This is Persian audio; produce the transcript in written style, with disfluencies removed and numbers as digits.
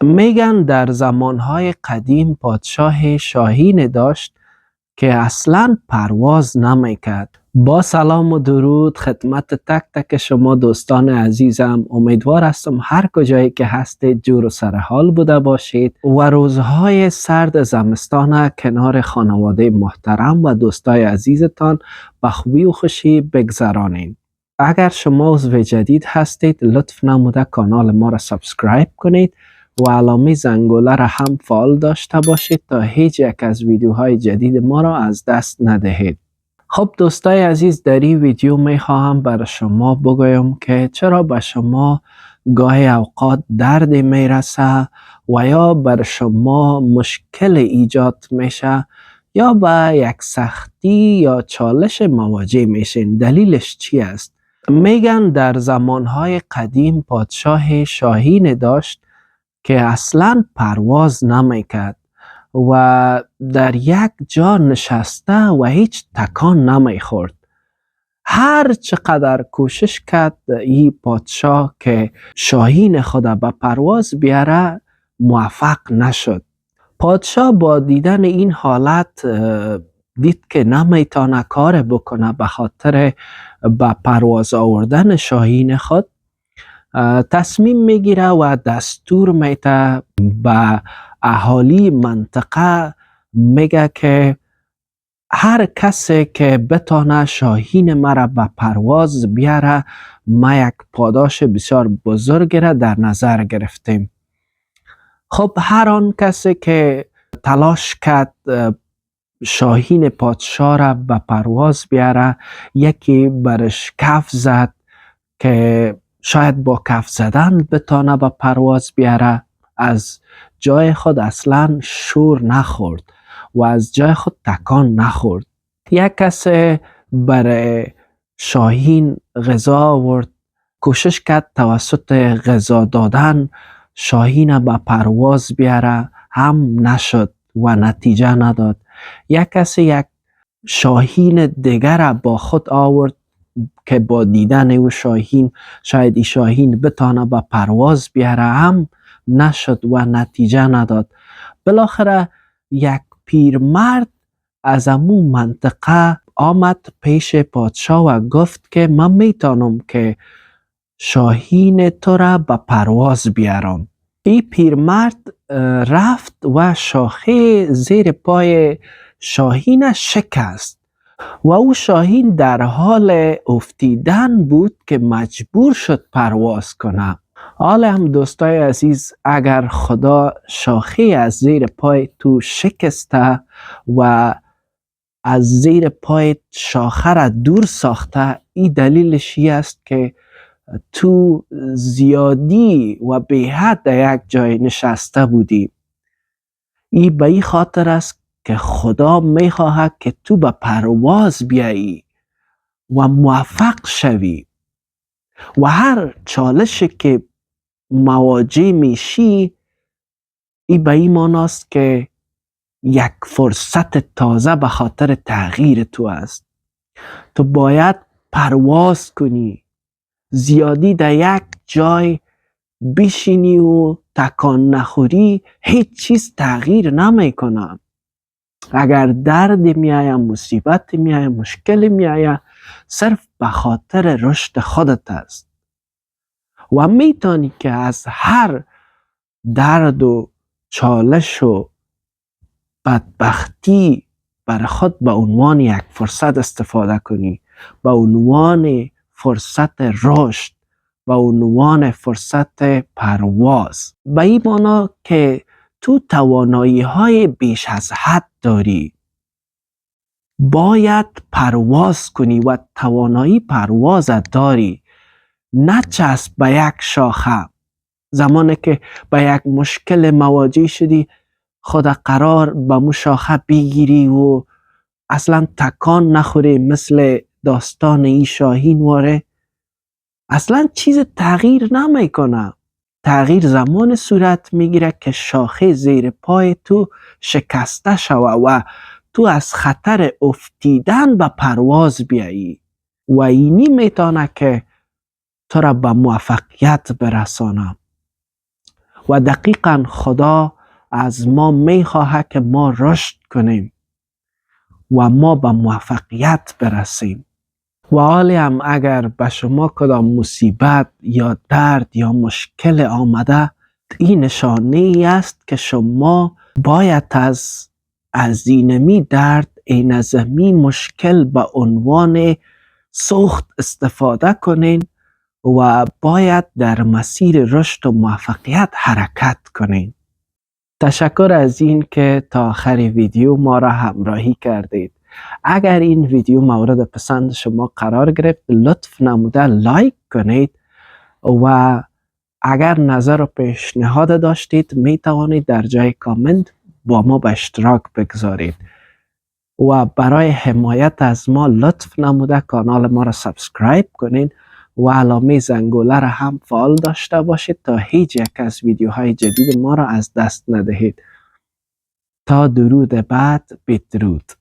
میگن در زمانهای قدیم پادشاه شاهین داشت که اصلا پرواز نمیکرد. با سلام و درود خدمت تک تک شما دوستان عزیزم. امیدوار هستم هر کجایی که هستید جور و سرحال بوده باشید و روزهای سرد زمستان کنار خانواده محترم و دوستای عزیزتان به خوبی و خوشی بگذرانید. اگر شما عضو جدید هستید لطف نموده کانال ما را سابسکرایب کنید و علامه زنگوله را هم فعال داشته باشید تا هیچ یک از ویدیوهای جدید ما را از دست ندهید. خب دوستای عزیز، در این ویدیو می خواهم بر شما بگویم که چرا به شما گاهی اوقات درد می رسه و یا بر شما مشکل ایجاد میشه یا به یک سختی یا چالش مواجه میشین. دلیلش چی است؟ میگن در زمانهای قدیم پادشاه شاهین داشت که اصلا پرواز نمیکرد و در یک جا نشسته و هیچ تکان نمیخورد. هر چقدر کوشش کرد این پادشاه که شاهین خود به پرواز بیاره موفق نشد. پادشاه با دیدن این حالت دید که نمیتونه کار بکنه به خاطر به پرواز آوردن شاهین خود. تصمیم میگیره و دستور میده به اهالی منطقه، میگه که هر کسی که بتانه شاهین مرا به پرواز بیاره ما یک پاداش بسیار بزرگ را در نظر گرفتیم. خب هر آن کسی که تلاش کرد شاهین پادشاه را به پرواز بیاره، یکی برش کف زد که شاید با کف زدن بتانه به پرواز بیاره، از جای خود اصلا شور نخورد و از جای خود تکان نخورد. یک کسی برای شاهین غذا آورد، کوشش کرد توسط غذا دادن شاهین به پرواز بیاره، هم نشد و نتیجه نداد. یک کسی یک شاهین دیگر با خود آورد که با دیدن او شاهین شاید این شاهین بتانه به پرواز بیاره، هم نشد و نتیجه نداد. بالاخره یک پیرمرد از امون منطقه آمد پیش پادشاه و گفت که من میتونم که شاهین تو را به پرواز بیارم. این پیرمرد رفت و شاخه زیر پای شاهین شکست و او شاهین در حال افتیدن بود که مجبور شد پرواز کنه. حالا هم دوستای عزیز، اگر خدا شاخه از زیر پای تو شکسته و از زیر پای شاخه را دور ساخته، این دلیلش است که تو زیادی و به حد یک جای نشسته بودی. این به این خاطر است که خدا میخواهد که تو به پرواز بیایی و موفق شوی و هر چالشی که مواجه میشی، این به این معناست که یک فرصت تازه به خاطر تغییر تو است. تو باید پرواز کنی، زیادی در یک جای بشینی و تکان نخوری هیچ چیز تغییر نمیکنه. اگر درد میایه، مصیبت میایه، مشکل میایه، صرف به خاطر رشد خودت است و میتونی که از هر درد و چالش و بدبختی بر خود به عنوان یک فرصت استفاده کنی، به عنوان فرصت رشد، به عنوان فرصت پرواز. به این معنا که تو توانایی های بیش از حد داری، باید پرواز کنی و توانایی پرواز داری. نچسب به یک شاخه. زمانی که به یک مشکل مواجه شدی خود قرار به مو شاخه بگیری و اصلا تکان نخوری، مثل داستان ای شاهین واره، اصلا چیز تغییر نمیکنه. تغییر زمان صورت میگیره که شاخه زیر پای تو شکسته شوه و تو از خطر افتیدن به پرواز بیایی و اینی میتونه که تو را به موفقیت برسانه. و دقیقا خدا از ما میخواهد که ما رشد کنیم و ما به موفقیت برسیم. و حالی هم اگر به شما کدام مصیبت یا درد یا مشکل آمده، این نشانه ای است که شما باید از اینمی درد، این از می مشکل به عنوان سوخت استفاده کنین و باید در مسیر رشد و موفقیت حرکت کنین. تشکر از این که تا آخر ویدیو ما را همراهی کردید. اگر این ویدیو مورد پسند شما قرار گرفت، لطف نموده لایک کنید و اگر نظر و پیشنهاد داشتید می توانید در جای کامنت با ما به اشتراک بگذارید و برای حمایت از ما لطف نموده کانال ما را سابسکرایب کنید و علامه زنگوله را هم فعال داشته باشید تا هیچ یک از ویدیوهای جدید ما را از دست ندهید. تا درود بعد، بدرود.